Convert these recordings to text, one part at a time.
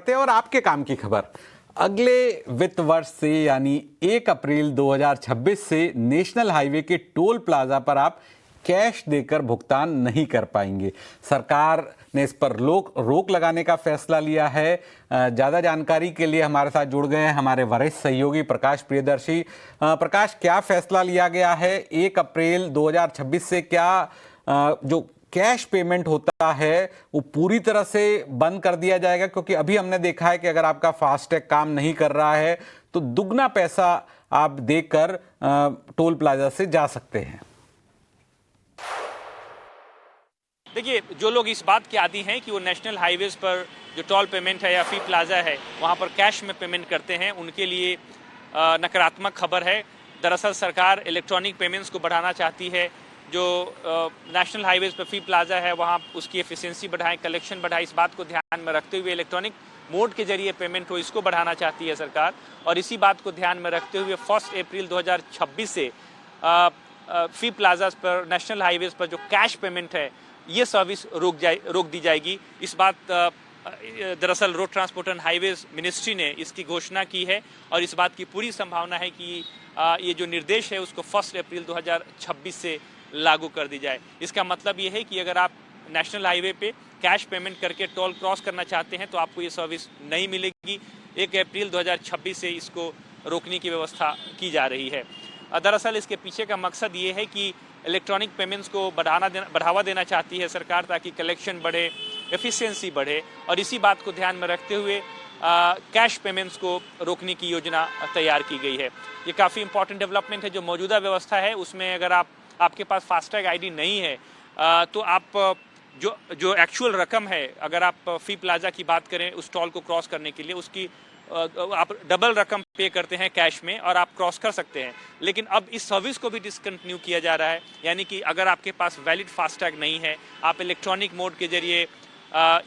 बढ़ते हैं और आपके काम की खबर। अगले वित्त वर्ष से यानी 1 अप्रैल 2026 से नेशनल हाईवे के टोल प्लाजा पर आप कैश देकर भुगतान नहीं कर पाएंगे। सरकार ने इस पर रोक लगाने का फैसला लिया है। ज़्यादा जानकारी के लिए हमारे साथ जुड़ गए हैं हमारे वरिष्ठ सहयोगी प्रकाश प्रियदर्शी। प्रकाश, क्या फैसला लिया गया है? 1 अप्रैल 2026 से क्या जो कैश पेमेंट होता है वो पूरी तरह से बंद कर दिया जाएगा? क्योंकि अभी हमने देखा है कि अगर आपका फास्टैग काम नहीं कर रहा है तो दुगना पैसा आप देकर टोल प्लाजा से जा सकते हैं। देखिए, जो लोग इस बात के आदी हैं कि वो नेशनल हाईवेज पर जो टोल पेमेंट है या फी प्लाजा है वहाँ पर कैश में पेमेंट करते हैं, उनके लिए नकारात्मक खबर है। दरअसल सरकार इलेक्ट्रॉनिक पेमेंट्स को बढ़ाना चाहती है। जो नेशनल हाईवेज पर फी प्लाजा है वहाँ उसकी एफिशिएंसी बढ़ाएं, कलेक्शन बढ़ाए, इस बात को ध्यान में रखते हुए इलेक्ट्रॉनिक मोड के जरिए पेमेंट हो, इसको बढ़ाना चाहती है सरकार। और इसी बात को ध्यान में रखते हुए 1 अप्रैल 2026 से फी प्लाजा पर, नेशनल हाईवेज पर जो कैश पेमेंट है ये सर्विस रोक दी जाएगी। इस बात दरअसल road transport and highways ministry ने इसकी घोषणा की है और इस बात की पूरी संभावना है कि ये जो निर्देश है उसको 1 अप्रैल 2026 से लागू कर दी जाए। इसका मतलब ये है कि अगर आप नेशनल हाईवे पे कैश पेमेंट करके टोल क्रॉस करना चाहते हैं तो आपको ये सर्विस नहीं मिलेगी। 1 अप्रैल 2026 से इसको रोकने की व्यवस्था की जा रही है। दरअसल इसके पीछे का मकसद ये है कि इलेक्ट्रॉनिक पेमेंट्स को बढ़ावा देना चाहती है सरकार ताकि कलेक्शन बढ़े, एफिशिएंसी बढ़े और इसी बात को ध्यान में रखते हुए कैश पेमेंट्स को रोकने की योजना तैयार की गई है। ये काफ़ी इंपॉर्टेंट डेवलपमेंट है। जो मौजूदा व्यवस्था है उसमें अगर आपके पास फास्टैग आईडी नहीं है तो आप जो एक्चुअल रकम है, अगर आप फी प्लाजा की बात करें उस टोल को क्रॉस करने के लिए, उसकी आप डबल रकम पे करते हैं कैश में और आप क्रॉस कर सकते हैं। लेकिन अब इस सर्विस को भी डिसकंटिन्यू किया जा रहा है, यानी कि अगर आपके पास वैलिड फास्टैग नहीं है, आप इलेक्ट्रॉनिक मोड के जरिए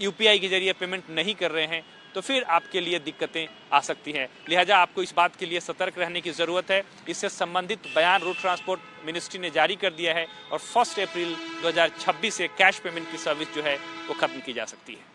यूपीआई के जरिए पेमेंट नहीं कर रहे हैं तो फिर आपके लिए दिक्कतें आ सकती हैं। लिहाजा आपको इस बात के लिए सतर्क रहने की ज़रूरत है। इससे संबंधित बयान रोड ट्रांसपोर्ट मिनिस्ट्री ने जारी कर दिया है और 1 अप्रैल 2026 से कैश पेमेंट की सर्विस जो है वो खत्म की जा सकती है।